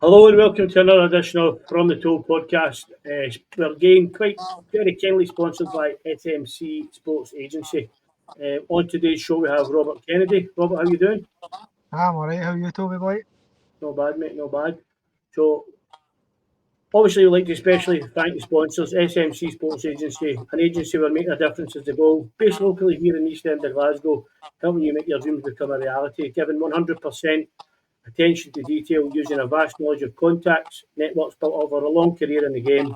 Hello and welcome to another edition of From the Toe podcast. We're again quite very kindly sponsored by SMC Sports Agency. On today's show we have Robert Kennedy. Robert, how you doing? I'm alright, how are you, Toby boy? No bad, mate, no bad. So obviously we'd like to especially thank the sponsors, SMC Sports Agency, an agency where making a difference is the goal, based locally here in the East End of Glasgow, helping you make your dreams become a reality, giving 100% attention to detail using a vast knowledge of contacts, networks built over a long career in the game.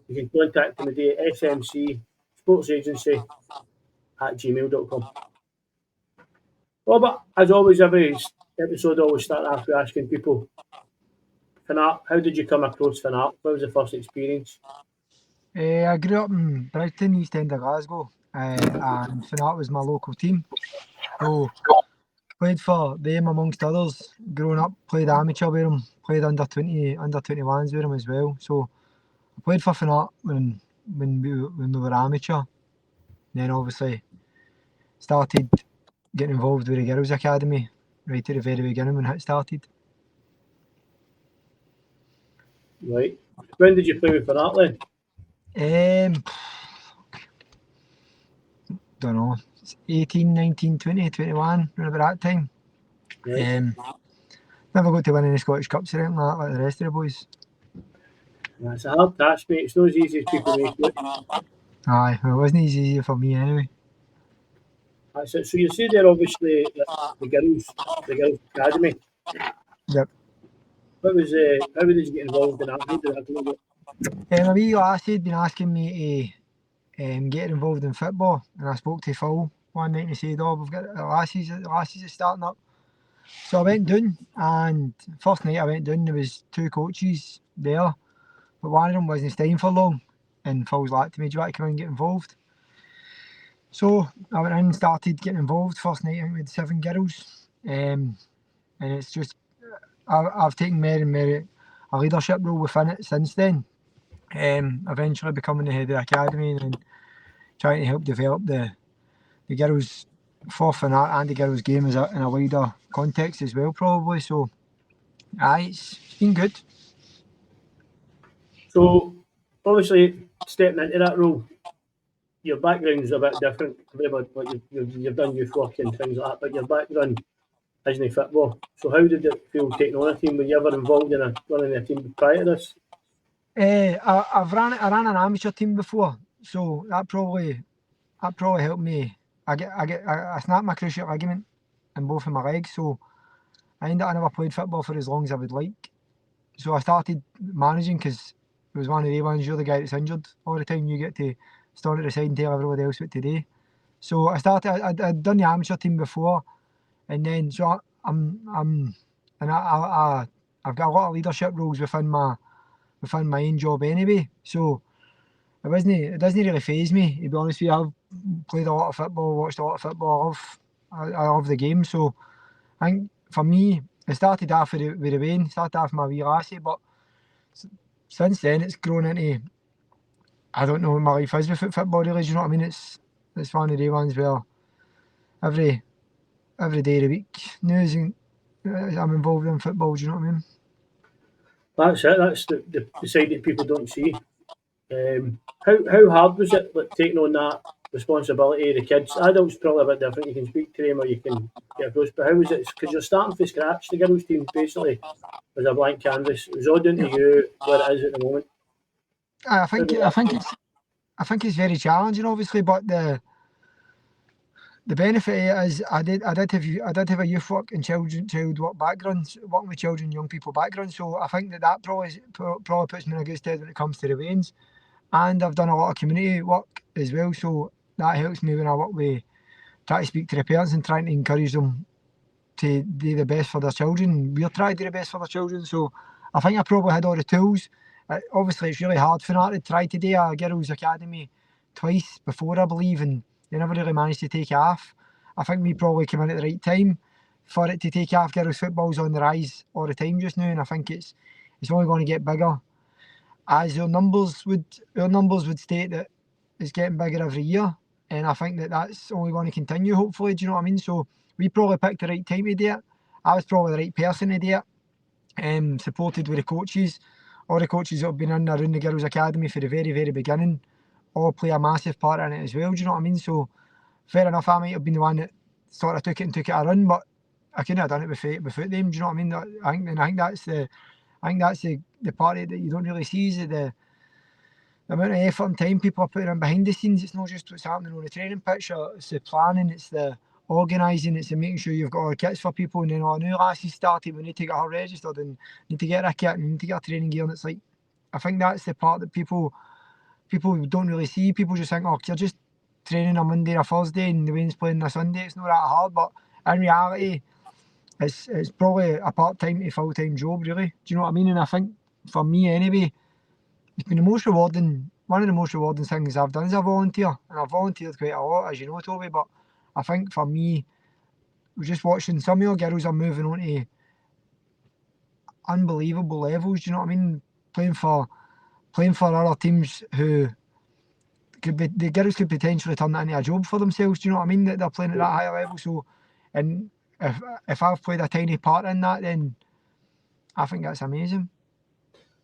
You can contact them today at SMC Sports Agency at gmail.com. Robert, as always, every episode I always start off with asking people, Finnart, how did you come across Finnart? What was the first experience? I grew up in Brighton, East End of Glasgow, and Finnart was my local team. So, played for them amongst others. Growing up, played amateur with them, played under 21s with them as well. So, I played for Finnart when we were amateur. Then obviously started getting involved with the girls' academy right at the very beginning when it started. Right. When did you play with Finnart then? Don't know, 18, 19, 20, 21, around about that time. Right. Never got to win any Scottish Cups or anything like that, like the rest of the boys. It's a hard task, mate. It's not as easy as people make it. Aye, well, it wasn't as easy for me anyway. That's it. So you say there obviously the girls' academy. Yep. How did you get involved in that? How did that come about? A wee lassie had been asking me to get involved in football, and I spoke to Phil one night and he said, "Oh, we've got the lassies are starting up." So I went down, and first night I went down, there was two coaches there, but one of them wasn't staying for long, and Phil's like to me, "Do you want to come in and get involved?" So I went in and started getting involved. First night I went with 7 girls, and it's just I've taken more and more a leadership role within it since then. Eventually becoming the head of the academy and trying to help develop the girls for Finnart and the girls game in a wider context as well, probably. So, it's been good. So obviously stepping into that role, your background's a bit different. You've done youth work and things like that, but your background isn't football. So how did it feel taking on a team? Were you ever involved in running a team prior to this? I ran an amateur team before, so that probably helped me. I snapped my cruciate ligament in both of my legs, so I never played football for as long as I would like. So I started managing because it was one of the ones, you're the guy that's injured all the time. You get to stand at the side and tell everybody else what to do. So I'd done the amateur team before, and then so I've got a lot of leadership roles within my own job anyway. So it doesn't really faze me, to be honest with you. I've played a lot of football, watched a lot of football. I love the game. So I think for me, it started off with the rain, started off my wee lassie, but since then it's grown into, I don't know what my life is with football really, do you know what I mean? It's one of the ones where every day of the week news and I'm involved in football, do you know what I mean? That's it. That's the side that people don't see. How hard was it taking on that responsibility of the kids? Adults probably a bit different. You can speak to them or you can get across. But how was it? Because you're starting from scratch. The girls' team basically was a blank canvas. It was all down to you where it is at the moment. I think it's very challenging, obviously, but the benefit is I did have a youth work and child work background, working with children, young people background. So I think that probably puts me in a good stead when it comes to the veins. And I've done a lot of community work as well, so that helps me when I work with, try to speak to the parents and trying to encourage them to do the best for their children. We're trying to do the best for their children, so I think I probably had all the tools. Obviously, it's really hard for that to try to do a girls' academy twice before, I believe, and they never really managed to take off. I think we probably came in at the right time for it to take off. Girls' football's on the rise all the time just now, and I think it's only going to get bigger. As our numbers would state that it's getting bigger every year, and I think that's only going to continue, hopefully, do you know what I mean? So we probably picked the right time to do it. I was probably the right person to do it, supported with the coaches. All the coaches that have been in around the girls' academy for the very, very beginning all play a massive part in it as well. Do you know what I mean? So fair enough, I might have been the one that sort of took it a run, but I couldn't have done it without them. Do you know what I mean? I think that's the part that you don't really see is the amount of effort and time people are putting in behind the scenes. It's not just what's happening on the training pitch, it's the planning, it's the organising, it's the making sure you've got all the kits for people, and then all new lasses started, we need to get her registered and need to get a kit and we need to get a training gear, and it's like, I think that's the part that people don't really see. People just think, oh, you're just training on Monday or Thursday and the Wayne's playing on a Sunday, it's not that hard, but in reality, it's probably a part-time to full-time job, really. Do you know what I mean? And I think, for me anyway, it's been one of the most rewarding things I've done as a volunteer, and I've volunteered quite a lot, as you know, Toby, but I think for me, just watching some of your girls are moving on to unbelievable levels, do you know what I mean? Playing for other teams who the girls could potentially turn that into a job for themselves, do you know what I mean? That they're playing at that higher level. So, and if I've played a tiny part in that, then I think that's amazing.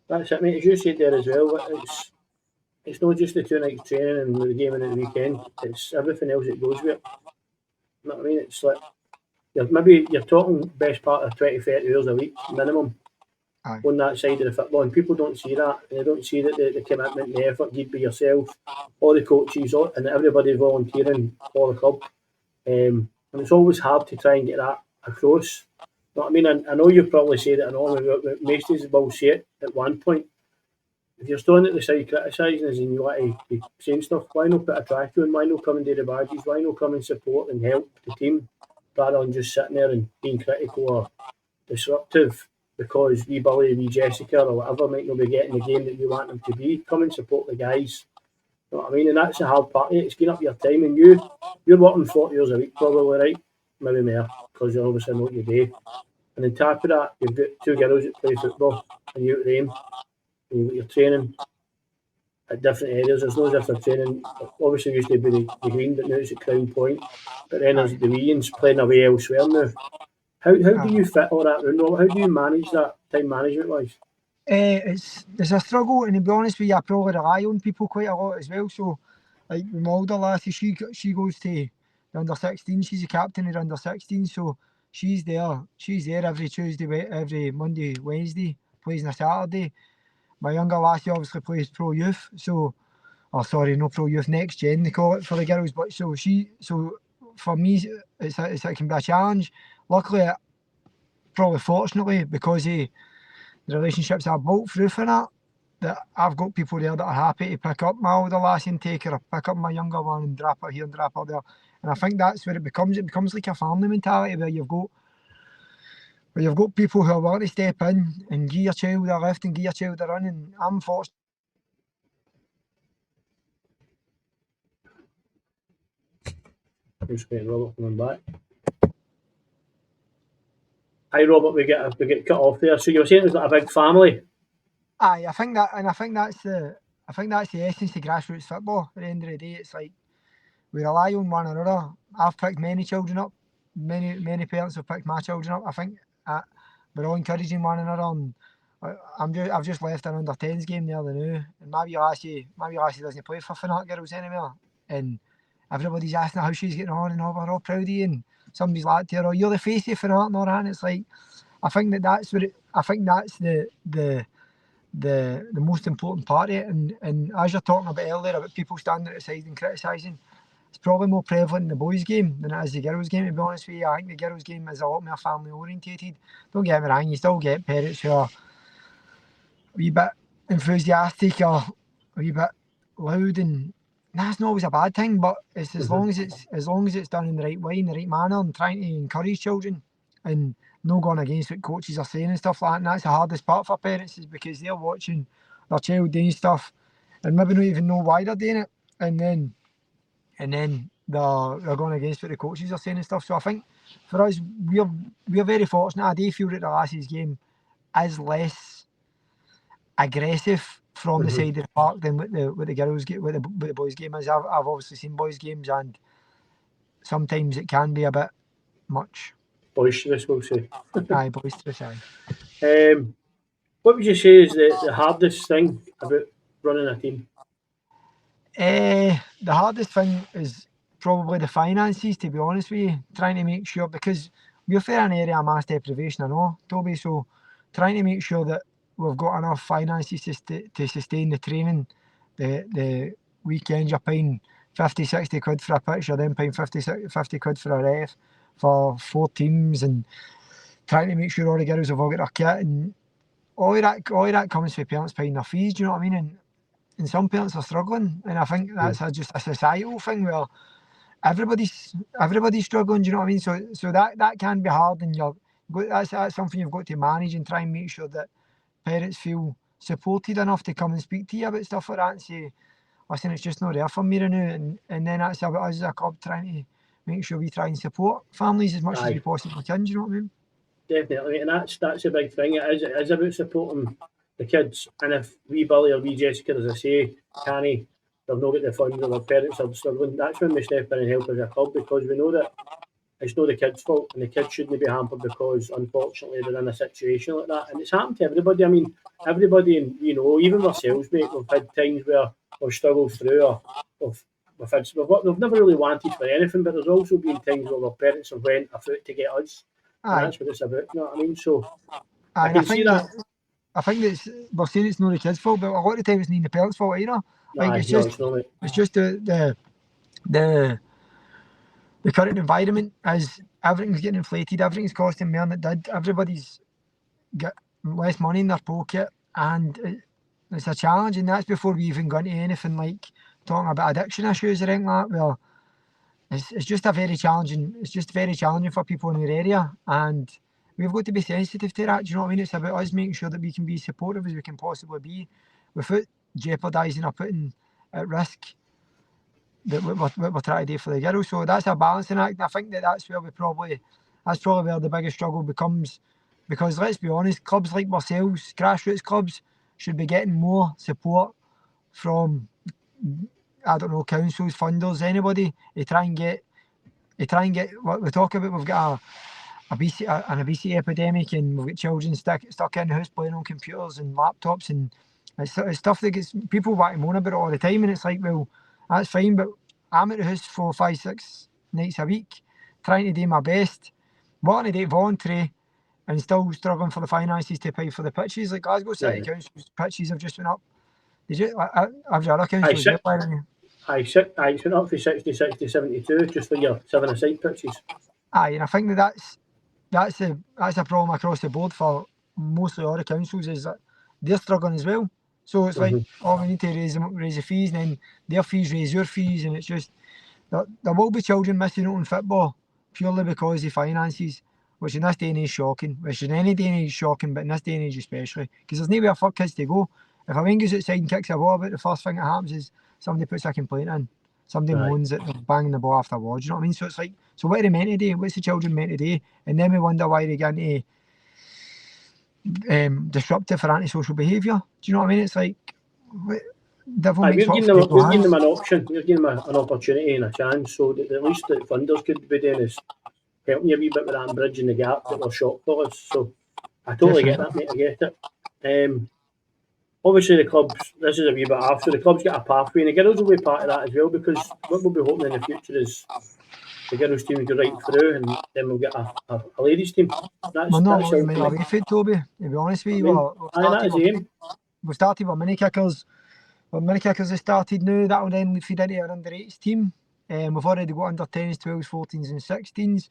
That's it, mate. As you said there as well, it's not just the 2 nights training and the game in at the weekend. It's everything else that goes with it. You know what I mean? It's like you're talking best part of 20-30 hours a week minimum. Aye. On that side of the football, and people don't see that, and they don't see that the commitment and the effort given by yourself, all the coaches, and everybody volunteering for the club. And it's always hard to try and get that across. You know what I mean? I know you've probably said it, and all most of us will say it at one point. If you're standing at the side criticising us and you want to be saying stuff, why not put a track on? Why not come and do the badges? Why not come and support and help the team rather than just sitting there and being critical or disruptive because wee Billy, wee Jessica or whatever might not be getting the game that you want them to be? Come and support the guys. You know what I mean? And that's the hard part of it. It's getting up your time, and you're working 40 hours a week probably, right? Maybe more, because you're obviously not your day. And on top of that, you've got 2 girls that play football and you're at them. And you've got your training at different areas. There's no different training. Obviously, it used to be the green, but now it's at Crown Point. But then there's the wee ones playing away elsewhere now. How do you fit all that around? How do you manage that time management wise? It's a struggle, and to be honest with you, I probably rely on people quite a lot as well. So, like with my older lassie, she goes to the under 16. She's a captain of the under 16, so she's there every Tuesday, every Monday, Wednesday, plays on a Saturday. My younger lassie obviously plays pro youth, so no pro youth, next gen they call it for the girls. But so for me, it can be a challenge. Luckily, probably fortunately, because of the relationships I've built through Finnart, that I've got people there that are happy to pick up my older lassie and take her, or pick up my younger one and drop her here and drop her there. And I think that's where it becomes like a family mentality, where you've got people who are willing to step in and give your child a lift and give your child a run. And I'm fortunate. Just waiting Robert coming back. Hi Robert, we get cut off there. So you were saying it was like a big family. Aye, I think that's the essence of grassroots football. At the end of the day, it's like we rely on one another. I've picked many children up. Many parents have picked my children up. I think we're all encouraging one another. And I've just left an under 10s game the other now, and my wee lassie doesn't play for Finnart girls anymore. And everybody's asking her how she's getting on, and we're all proud of you. And somebody's like to her, "Oh, you're the face of Finnart," and all that. And it's like, I think that's the most important part of it. And as you're talking about earlier about people standing at the side and criticising, it's probably more prevalent in the boys' game than it is the girls' game, to be honest with you. I think the girls' game is a lot more family orientated. Don't get me wrong, you still get parents who are a wee bit enthusiastic or a wee bit loud, and that's not always a bad thing, but it's as long as it's done in the right way, in the right manner, and trying to encourage children and not going against what coaches are saying and stuff like that. And that's the hardest part for parents, is because they're watching their child doing stuff and maybe not even know why they're doing it, and then they're going against what the coaches are saying and stuff. So I think for us, we're very fortunate. I do feel that the lassies game is less aggressive from the side of the park than what the girls get, what the boys game is. I've obviously seen boys games, and sometimes it can be a bit much. Boisterous, we'll say. Aye, boisterous, aye. What would you say is the hardest thing about running a team? The hardest thing is probably the finances, to be honest with you. Trying to make sure, because we're for an area of mass deprivation, I know, Toby, so trying to make sure that we've got enough finances to sustain the training. The weekends you're paying 50, 60 quid for a pitch, you're then paying 50 quid for a ref for 4 teams, and trying to make sure all the girls have all got their kit, and all of that comes from parents paying their fees, do you know what I mean? And some parents are struggling, and I think that's just a societal thing where everybody's struggling. Do you know what I mean? So that can be hard, and that's something you've got to manage and try and make sure that parents feel supported enough to come and speak to you about stuff like that and say, listen, it's just not there for me now. And then that's about us as a club trying to make sure we try and support families as much as we possibly can. Do you know what I mean? Definitely, and that's a big thing. It is about supporting the kids. And if wee Billy or wee Jessica, as I say, they've not got the funds or their parents are struggling, that's when we step in and help as a club, because we know that it's not the kids' fault, and the kids shouldn't be hampered because unfortunately they're in a situation like that. And it's happened to everybody. I mean, everybody, and even ourselves, mate, we've had times where we've struggled through, or we've never really wanted for anything, but there's also been times where our parents have went afoot to get us. And that's what it's about, you know what I mean? So I can see that. I think that we're saying it's not the kids' fault, but a lot of the time it's not the parents' fault either. Like it's just the current environment, as everything's getting inflated, everything's costing more than it did. Everybody's got less money in their pocket, and it's a challenge. And that's before we even got into anything like talking about addiction issues or anything like that. Well, it's just very challenging for people in our area, and we've got to be sensitive to that. Do you know what I mean? It's about us making sure that we can be supportive as we can possibly be without jeopardising or putting at risk what we're trying to do for the girls. So that's a balancing act. I think that's probably where the biggest struggle becomes, because let's be honest, clubs like ourselves, grassroots clubs, should be getting more support from, I don't know, councils, funders, anybody. They try and get what we talk about. We've got an obesity epidemic, and we've got children stuck in the house playing on computers and laptops, and it's stuff that gets people want to moan about it all the time. And it's like, well, that's fine, but I'm at the house 4, 5, 6 nights a week, trying to do my best, wanting to do it voluntary, and still struggling for the finances to pay for the pitches. Like Glasgow City Council's pitches have just went up. Did you? Have your other councils? It went up from 60, 72 just for your 7-a-side pitches. Aye, and I think that's a problem across the board for mostly all the councils, is that they're struggling as well. So it's like, we need to raise the fees, and then their fees raise your fees, and it's just there will be children missing out on football purely because of finances, which in this day and age is shocking. Which in any day and age is shocking, but in this day and age especially, because there's nowhere for kids to go. If a man goes outside and kicks a ball about, the first thing that happens is somebody puts a complaint in. Somebody moans that they're banging the ball after wards. You know what I mean? So it's like, so what are they meant to do? What's the children meant to do? And then we wonder why they get into disruptive or antisocial behaviour. Do you know what I mean? It's like, we're giving them an option. We're giving them an opportunity and a chance, so that at least the funders could be doing is helping you a wee bit with that and bridging the gap that we're short for us. So I totally get that, mate. I get it. Obviously, the clubs, this is a wee bit after, the club's got a pathway, and the girls will be part of that as well, because what we'll be hoping in the future is the girls' team go right through, and then we'll get a ladies' team. We're not looking to away from it, Toby, to be honest with you. We've started with mini kickers. Well, mini kickers have started now. That will then feed into our under-8s team. We've already got under-10s, 12s, 14s and 16s.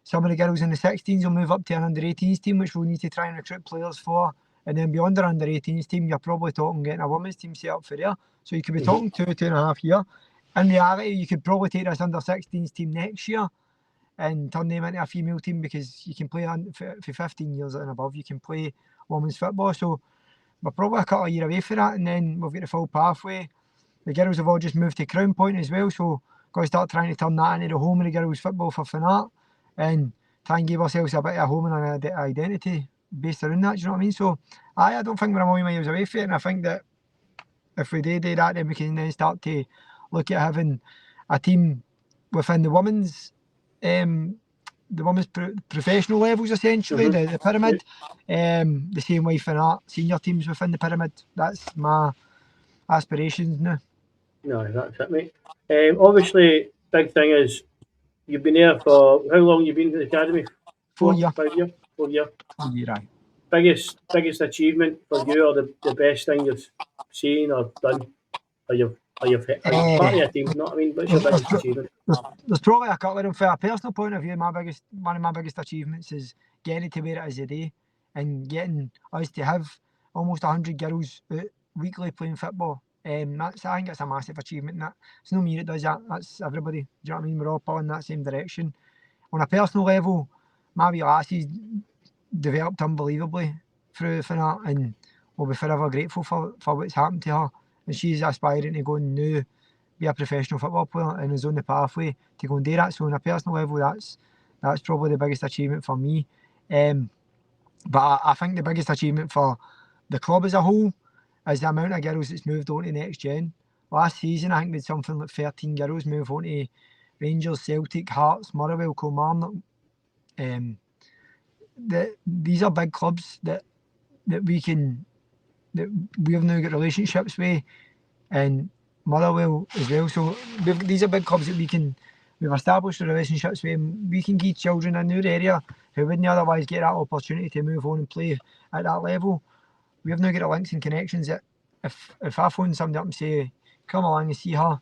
Some of the girls in the 16s will move up to an under-18s team, which we'll need to try and recruit players for. And then beyond our under-18s team, you're probably talking getting a women's team set up for there. So you could be talking 2.5 years. In reality, you could probably take this under-16s team next year and turn them into a female team, because you can play for 15 years and above. You can play women's football. So we're probably a couple of years away for that, and then we've got the full pathway. The girls have all just moved to Crown Point as well, so got to start trying to turn that into the home of the girls' football for Finnart, and try and give ourselves a bit of a home and an identity based around that. Do you know what I mean? So I don't think we're a million miles away from it, and I think that if we do that, then we can then start to look at having a team within the women's professional levels essentially, Mhm. the pyramid. The same way Finnart senior teams within the pyramid. That's my aspirations now. No, that's it, mate. Obviously, big thing is you've been there for how long? You've been to the academy? 4 year. 5 years, 4 year. 4 year, aye. Biggest achievement for you, or the best thing you've seen or done, or you've hit as part of your team. You know what I mean? What's your biggest achievement? There's probably a couple of them. From a personal point of view, one of my biggest achievements is getting to where it is today, and getting us to have almost 100 girls out weekly playing football. I think it's a massive achievement. It's not me that does that. That's everybody. Do you know what I mean? We're all pulling that same direction. On a personal level, my wee lassie's developed unbelievably through Finnart, and we'll be forever grateful for what's happened to her. And she's aspiring to go and now be a professional football player and is on the pathway to go and do that. So on a personal level, that's probably the biggest achievement for me. But I think the biggest achievement for the club as a whole is the amount of girls that's moved on to next gen. Last season, I think we had something like 13 girls move on to Rangers, Celtic, Hearts, Motherwell, Kilmarnock. These are big clubs that we've now got relationships with, and Motherwell as well. So these are big clubs that we've established relationships with, and we can give children in our area who wouldn't otherwise get that opportunity to move on and play at that level. We have now got the links and connections that if I phone somebody up and say, come along and see her,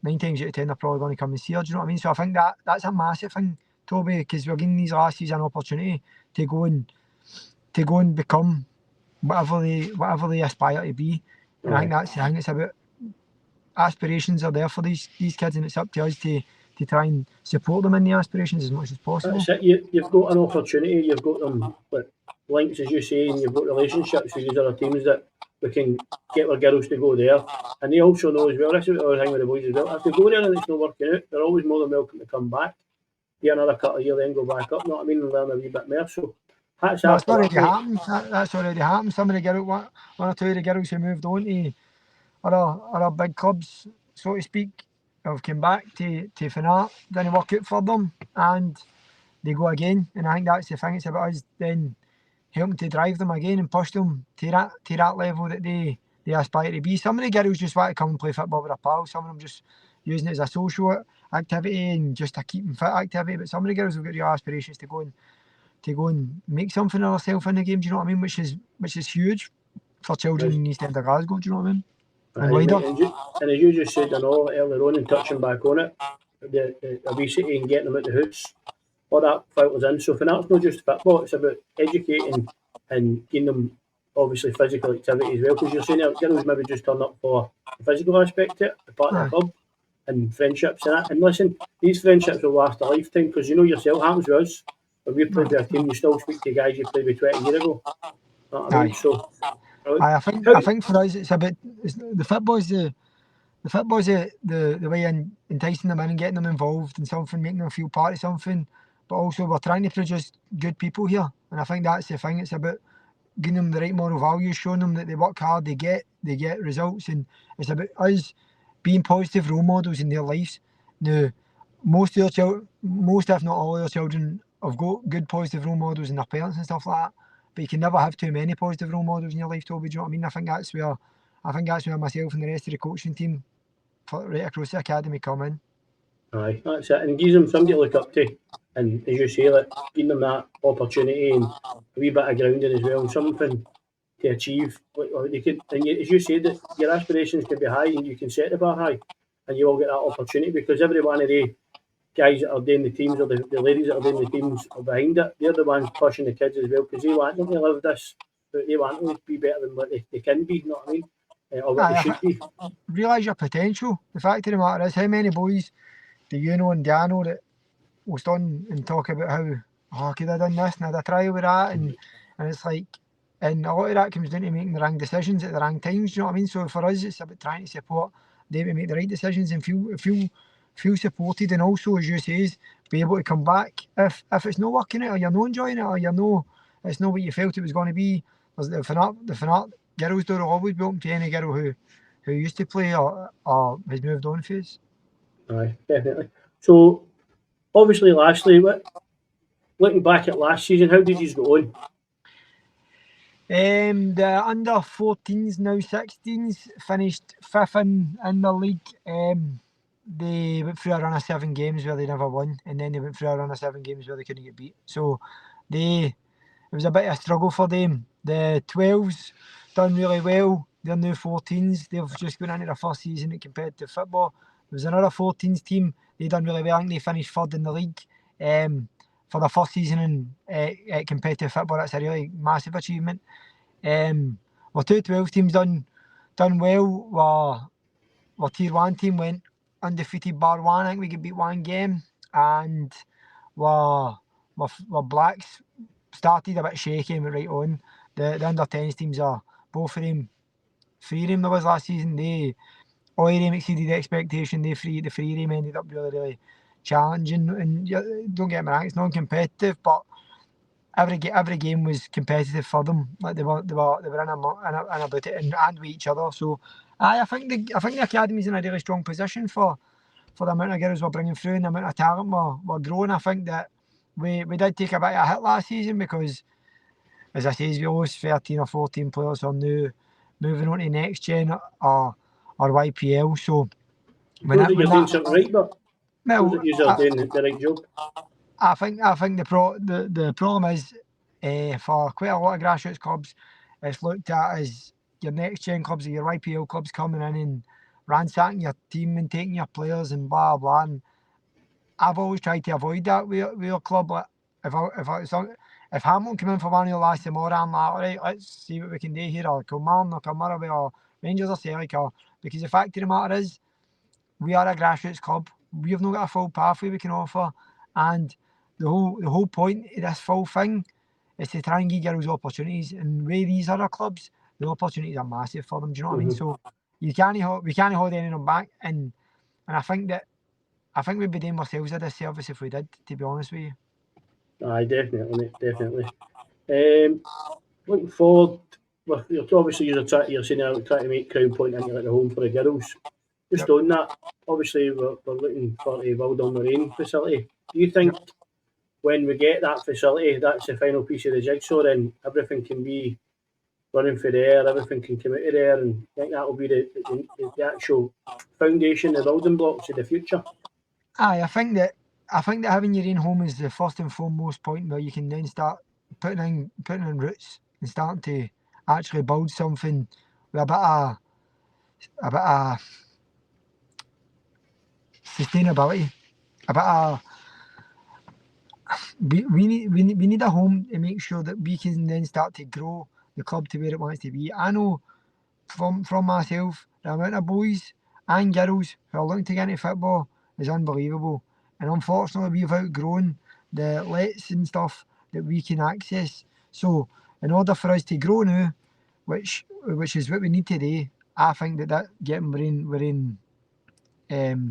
9 times out of 10 they're probably going to come and see her. Do you know what I mean? So I think that's a massive thing, Toby, because we're giving these lassies an opportunity to go and become whatever they aspire to be. And I think it's about aspirations are there for these kids, and it's up to us to try and support them in the aspirations as much as possible. That's it. You've got an opportunity. You've got them links, as you say, and you've got relationships with these other teams that we can get our girls to go there. And they also know as well, this is the thing with the boys as well, if they go there and it's not working out, they're always more than welcome to come back, do another couple of years, then go back up, you know what I mean, and learn a wee bit more. So that's already happened. That's already happened. Some of the girls, one or two of the girls who moved on to other big clubs, so to speak, have come back to Finnart, didn't work out for them, and they go again. And I think that's the thing. It's about us then helping to drive them again and push them to that level that they aspire to be. Some of the girls just want to come and play football with their pals. Some of them just using it as a social activity and just a keeping fit activity. But some of the girls have got real aspirations to go and make something of themselves in the game. Do you know what I mean? Which is huge for children in East End of Glasgow. Do you know what I mean? And as you just said, I know earlier on and touching back on it, the obesity and getting them out the house, all that filters in. So Finnart's not just football, it's about educating and giving them obviously physical activity as well. Because you're saying that girls maybe just turn up for the physical aspect to it, the part of the club, and friendships and that. And listen, these friendships will last a lifetime because you know yourself, happens with us. When we played with a team, you still speak to guys you played with 20 years ago. You know what I mean? So I think for us it's about the football's the way in enticing them in and getting them involved in something, making them feel part of something. But also we're trying to produce good people here, and I think that's the thing. It's about giving them the right moral values, showing them that they work hard, they get results, and it's about us being positive role models in their lives. Now, most if not all of their children have got good positive role models in their parents and stuff like that. But you can never have too many positive role models in your life, Toby. Do you know what I mean? I think that's where myself and the rest of the coaching team right across the academy come in. Aye, that's it. And it gives them somebody to look up to. And as you say, like, giving them that opportunity and a wee bit of grounding as well, something to achieve. They could, and as you said, that your aspirations can be high and you can set the bar high, and you all get that opportunity because every one of the guys that are doing the teams or the ladies that are doing the teams are behind it. They're the ones pushing the kids as well because they want them to live this. They want them to be better than what they can be. You know what I mean? Or what they should be. Realise your potential. The fact of the matter is, how many boys do you know and Diano that will stand and talk about how I could have done this and had a try with that, and it's like, and a lot of that comes down to making the wrong decisions at the wrong times. You know what I mean? So for us, it's about trying to support them to make the right decisions and feel supported, and also, as you say, be able to come back if it's not working out, or you're not enjoying it, or it's not what you felt it was going to be. There's the Finnart girls door will always be open to any girl who used to play or has moved on phase. Aye, definitely. So obviously, lastly, looking back at last season, how did you go on? The under 14s, now 16s, finished 5th in the league. They went through a run of 7 games where they never won, and then they went through a run of 7 games where they couldn't get beat. So it was a bit of a struggle for them. The 12s done really well. They're now 14s. They've just gone into their first season at competitive football. There was another 14s team. They done really well. I think they finished 3rd in the league. For their first season in at competitive football, that's a really massive achievement. Our 2 12 teams done well. Our tier 1 team went undefeated bar 1. I think we could beat 1 game, and our Blacks started a bit shaky and went right on. The under 10s teams are both of them. 3 of them there was last season. All of them exceeded the expectation. The 3 of them ended up really challenging, and don't get me wrong, it's non-competitive, but every game was competitive for them. Like they were in about it and with each other. So I think the academy's in a really strong position for the amount of girls we're bringing through and the amount of talent we're growing. I think that we did take a bit of a hit last season because, as I say, we lost 13 or 14 players who are now moving on to next gen or YPL. So You're doing something right, but well, you're doing the right job. I think the problem is for quite a lot of grassroots clubs, it's looked at as your next gen clubs or your YPL clubs coming in and ransacking your team and taking your players and blah blah. And I've always tried to avoid that with your club. Like if Hamilton come in for one of the last tomorrow, I'm like, all right, let's see what we can do here, or Kilmarnock or Kilmarnock or Rangers or Celtic, because the fact of the matter is, we are a grassroots club. We have not got a full pathway we can offer, and the whole point of this full thing is to try and give girls opportunities. And with these other clubs, the opportunities are massive for them. Do you know what I mean? So we can't hold any of them back, and I think we'd be doing ourselves a disservice if we did, to be honest with you. Aye, definitely. Looking forward, obviously you're saying now trying to make Crown Point into like a home for the girls. Just on that, obviously we're looking for a Wildon Marine facility. Do you think when we get that facility, that's the final piece of the jigsaw, and everything can be running for there, everything can come out of there, and I think that will be the actual foundation, the building blocks of the future? Aye, I think that having your own home is the first and foremost point where you can then start putting in roots and starting to actually build something with a bit of sustainability, a bit of we need a home to make sure that we can then start to grow the club to where it wants to be. I know from myself, the amount of boys and girls who are looking to get into football is unbelievable, and unfortunately we've outgrown the lets and stuff that we can access. So in order for us to grow now, which is what we need to do, I think that getting marine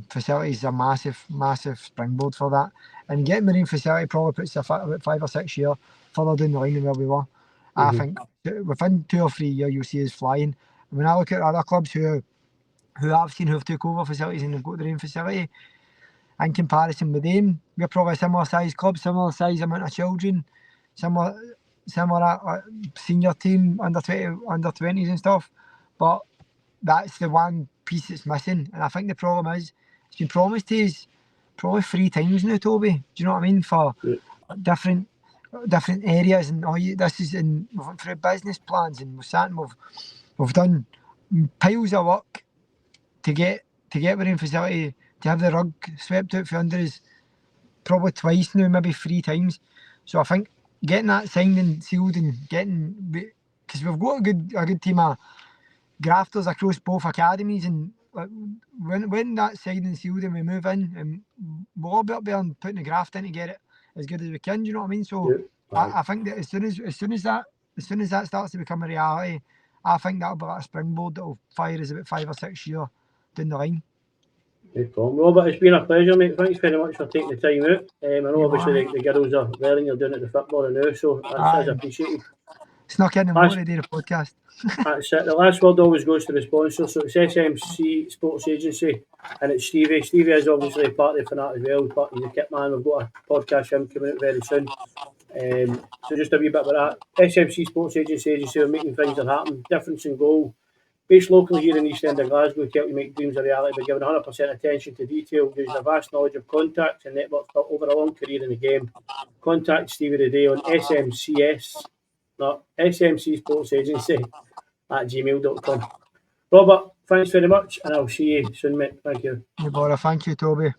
facilities is a massive springboard for that. And getting marine facility probably puts us about 5 or 6 years further down the line than where we were. I think within 2 or 3 years you'll see us flying. And when I look at other clubs who I've seen who've took over facilities and they've got their own facility, in comparison with them, we're probably a similar size club, similar size amount of children, similar senior team, under 20s and stuff. But that's the one piece that's missing. And I think the problem is, it's been promised to us probably 3 times now, Toby. Do you know what I mean? For different areas, and this is in through business plans, and we've done piles of work to get within facility, to have the rug swept out from under us probably twice now, maybe 3 times. So I think getting that signed and sealed and because we've got a good team of grafters across both academies, and when that's signed and sealed and we move in, and we'll all be up there and putting the graft in to get it as good as we can. Do you know what I mean? So I think that as soon as that starts to become a reality, I think that'll be like a springboard that'll fire us about 5 or 6 years down the line. No problem. Robert, it's been a pleasure, mate. Thanks very much for taking the time out. I know obviously the girls are learning, you're doing it the football now, so that's appreciated. snuck in the motor to do the podcast. That's it. The last word always goes to the sponsor. So it's SMC Sports Agency, and it's Stevie. Stevie is obviously part of the Finnart as well, but he's a kit man. We've got a podcast for him coming out very soon. So just a wee bit about that. SMC Sports Agency, we're making things that happen. Difference in goal. Based locally here in the East End of Glasgow, to help you make dreams a reality by giving 100% attention to detail, using a vast knowledge of contacts and networks built over a long career in the game. Contact Stevie today on SMC Sports Agency at gmail.com. Robert, thanks very much, and I'll see you soon, mate. Thank you. No bother. Thank you, Toby.